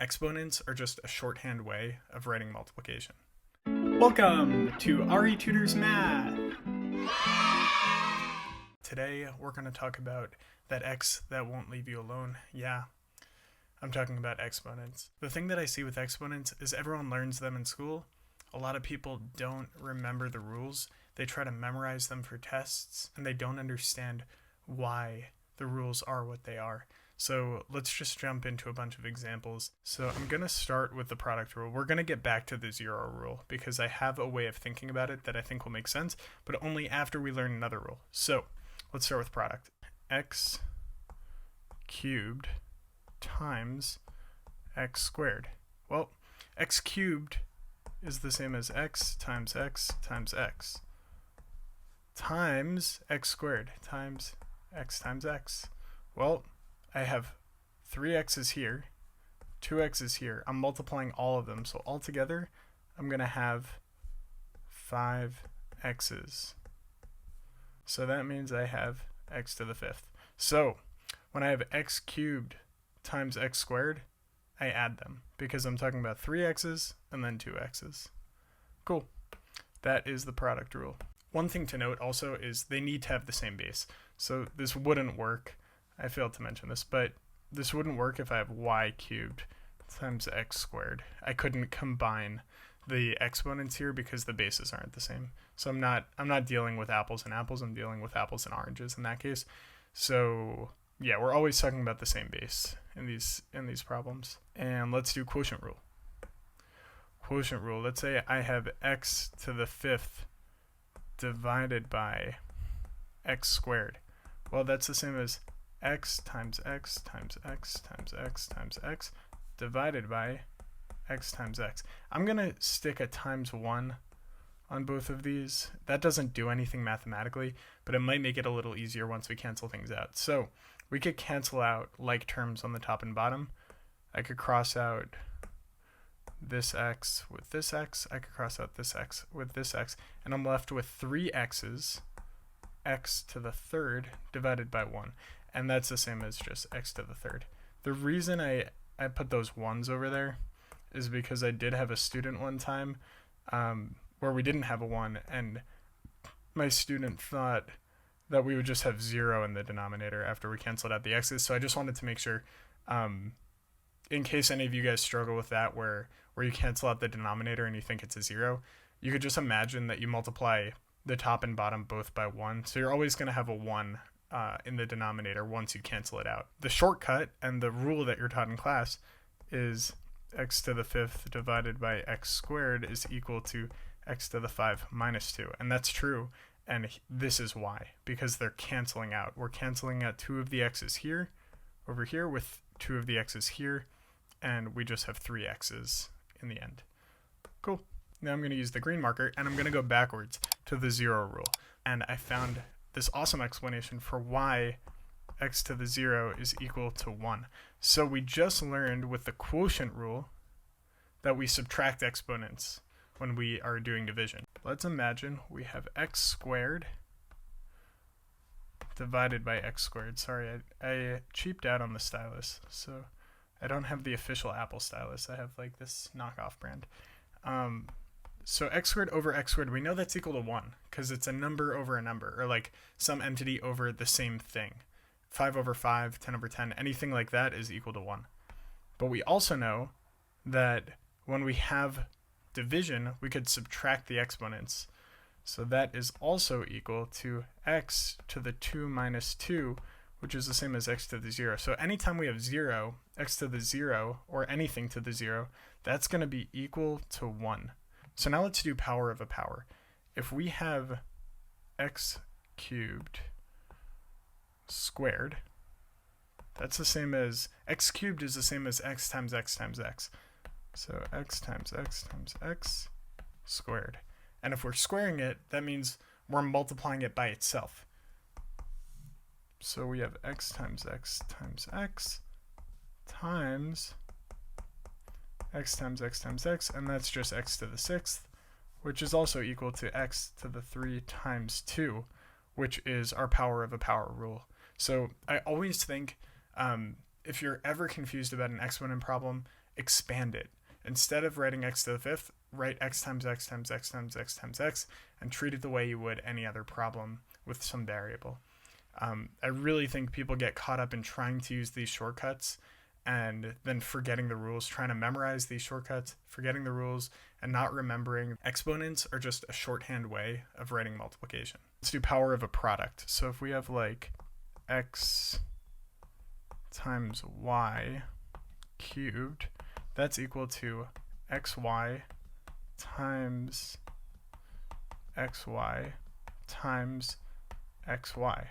Exponents are just a shorthand way of writing multiplication. Welcome to RE-DERIVE. Today we're going to talk about that x that won't leave you alone. Yeah, I'm talking about exponents. The thing that I see with exponents is everyone learns them in school. A lot of people don't remember the rules. They try to memorize them for tests, and they don't understand why the rules are what they are. So let's just jump into a bunch of examples. So I'm going to start with the product rule. We're going to get back to the zero rule because I have a way of thinking about it that I think will make sense, but only after we learn another rule. So let's start with product. X cubed times x squared. Well, x cubed is the same as x times x times x times x squared times x times x. Well, I have 3 x's here, 2 x's here. I'm multiplying all of them, so altogether I'm going to have 5 x's. So that means I have x to the 5th. So when I have x cubed times x squared, I add them because I'm talking about 3 x's and then 2 x's. Cool. That is the product rule. One thing to note also is they need to have the same base. So this wouldn't work. I failed to mention this, but this wouldn't work if I have y cubed times x squared. I couldn't combine the exponents here because the bases aren't the same. So I'm not dealing with apples and apples, I'm dealing with apples and oranges in that case. So yeah, we're always talking about the same base in these problems. And let's do quotient rule. Quotient rule, let's say I have x to the 5th divided by x squared. Well, that's the same as x times x times x times x times x divided by x times x. I'm going to stick a times 1 on both of these. That doesn't do anything mathematically, but it might make it a little easier once we cancel things out. So we could cancel out like terms on the top and bottom. I could cross out this x with this x. I could cross out this x with this x. And I'm left with 3 x's, x to the 3rd divided by 1. And that's the same as just x to the 3rd. The reason I put those 1s over there is because I did have a student one time where we didn't have a 1, and my student thought that we would just have 0 in the denominator after we canceled out the x's. So I just wanted to make sure, in case any of you guys struggle with that, where you cancel out the denominator and you think it's a 0, you could just imagine that you multiply the top and bottom both by 1. So you're always going to have a 1 in the denominator once you cancel it out. The shortcut and the rule that you're taught in class is x to the 5th divided by x squared is equal to x to the 5 minus 2. And that's true. And this is why, because they're canceling out. We're canceling out 2 of the x's here, over here, with 2 of the x's here, and we just have 3 x's in the end. Cool. Now I'm going to use the green marker, and I'm going to go backwards to the 0 rule. And I found this awesome explanation for why x to the 0 is equal to 1. So we just learned with the quotient rule that we subtract exponents when we are doing division. Let's imagine we have x squared divided by x squared. Sorry, I cheaped out on the stylus, so I don't have the official Apple stylus. I have like this knockoff brand. So x squared over x squared, we know that's equal to 1 because it's a number over a number, or like some entity over the same thing. 5 over 5, 10 over 10, anything like that is equal to 1. But we also know that when we have division, we could subtract the exponents. So that is also equal to x to the 2 minus 2, which is the same as x to the 0. So anytime we have 0, x to the 0, or anything to the 0, that's going to be equal to 1. So now let's do power of a power. If we have x cubed squared, that's the same as x cubed is the same as x times x times x. So x times x times x squared. And if we're squaring it, that means we're multiplying it by itself. So we have x times x times x times x times x times x, and that's just x to the 6th, which is also equal to x to the 3 times 2, which is our power of a power rule. So I always think if you're ever confused about an exponent problem, expand it. Instead of writing x to the fifth, write x times x times x times x times x and treat it the way you would any other problem with some variable. I really think people get caught up in trying to use these shortcuts and then forgetting the rules, trying to memorize these shortcuts, forgetting the rules, and not remembering. Exponents are just a shorthand way of writing multiplication. Let's do power of a product. So if we have like x times y cubed, that's equal to xy times xy times xy,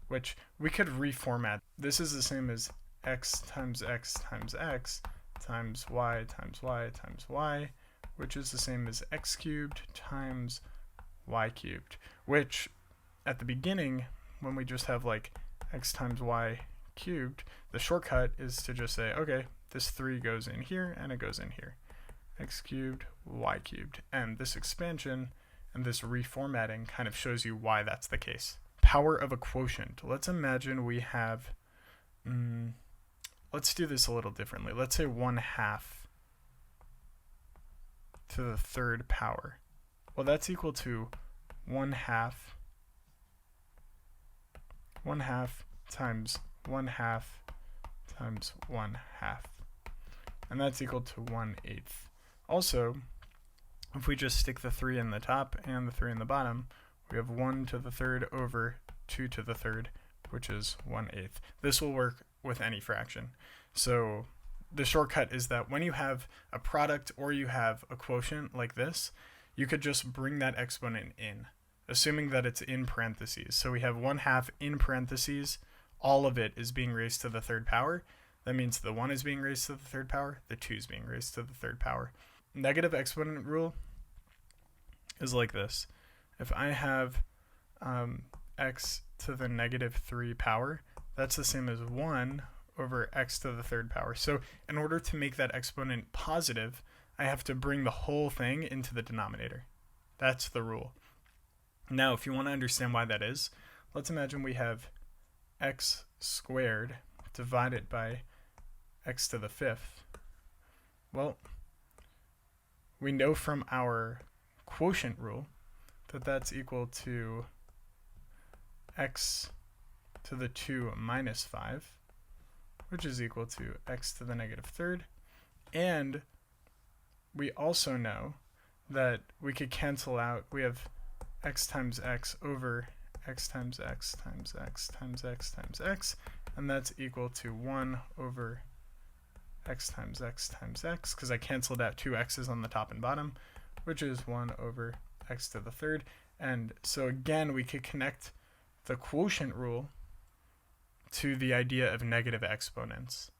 which we could reformat. This is the same as x times x times x times y times y times y, which is the same as x cubed times y cubed, which at the beginning, when we just have like x times y cubed, the shortcut is to just say, okay, this 3 goes in here and it goes in here. X cubed, y cubed. And this expansion and this reformatting kind of shows you why that's the case. Power of a quotient. Let's imagine we have, let's do this a little differently. Let's say 1/2 to the third power. Well, that's equal to 1/2 times 1/2 times 1/2. And that's equal to 1/8. Also, if we just stick the 3 in the top and the 3 in the bottom, we have 1 to the third over 2 to the third, which is 1/8. This will work with any fraction. So the shortcut is that when you have a product or you have a quotient like this, you could just bring that exponent in, assuming that it's in parentheses. So we have 1/2 in parentheses. All of it is being raised to the third power. That means the 1 is being raised to the third power, the 2 is being raised to the third power. Negative exponent rule is like this. If I have x to the -3 power, that's the same as 1 over x to the third power. So in order to make that exponent positive, I have to bring the whole thing into the denominator. That's the rule. Now, if you want to understand why that is, let's imagine we have x squared divided by x to the fifth. Well, we know from our quotient rule that that's equal to x to the 2 minus 5, which is equal to x to the -3rd. And we also know that we could cancel out, we have x times x over x times x times x times x times x, and that's equal to 1 over x times x times x, because I canceled out 2 x's on the top and bottom, which is 1 over x to the third. And so again, we could connect the quotient rule to the idea of negative exponents.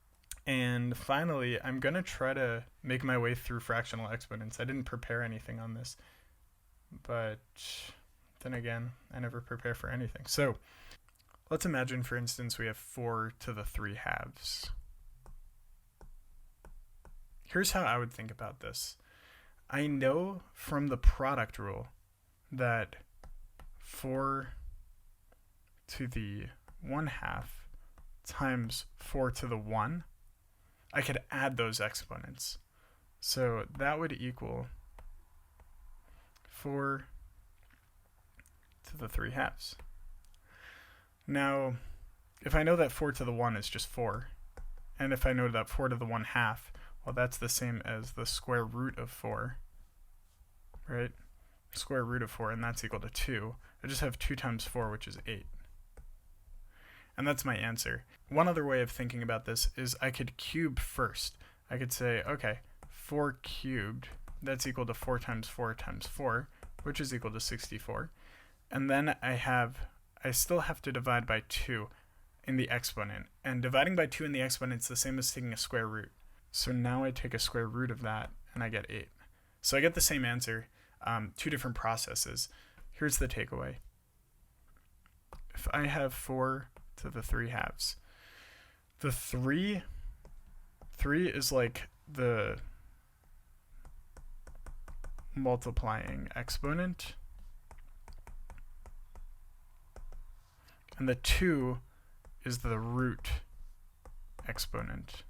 And finally, I'm going to try to make my way through fractional exponents. I didn't prepare anything on this, but then again, I never prepare for anything. So let's imagine, for instance, we have 4 to the 3/2. Here's how I would think about this. I know from the product rule that 4 to the 1/2 times 4 to the 1, I could add those exponents. So that would equal 4 to the 3/2. Now, if I know that 4 to the 1 is just 4, and if I know that 4 to the 1/2, well, that's the same as the square root of 4, right? Square root of 4, and that's equal to 2. I just have 2 times 4, which is 8. And that's my answer. One other way of thinking about this is I could cube first. I could say, okay, 4 cubed, that's equal to 4 times 4 times 4, which is equal to 64. And then I still have to divide by 2 in the exponent. And dividing by 2 in the exponent is the same as taking a square root. So now I take a square root of that, and I get 8. So I get the same answer, 2 different processes. Here's the takeaway. If I have 4 to the 3/2, the 3 is like the multiplying exponent, and the 2 is the root exponent.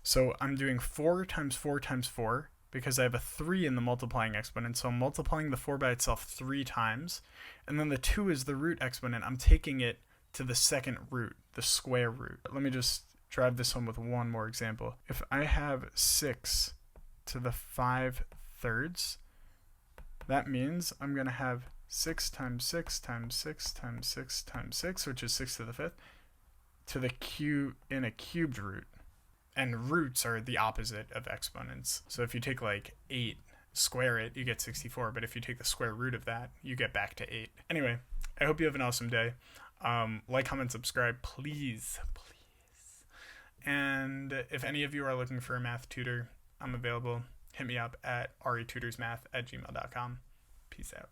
So I'm doing 4 times 4 times 4 because I have a 3 in the multiplying exponent. So I'm multiplying the 4 by itself 3 times. And then the 2 is the root exponent. I'm taking it to the second root, the square root. Let me just drive this home with one more example. If I have 6 to the 5/3, that means I'm going to have 6 times 6 times 6 times 6 times 6, which is 6 to the 5th, to the cube in a cubed root. And roots are the opposite of exponents. So if you take like 8, square it, you get 64. But if you take the square root of that, you get back to 8. Anyway, I hope you have an awesome day. Like, comment, subscribe, please. And if any of you are looking for a math tutor, I'm available. Hit me up at aritutorsmath@gmail.com. Peace out.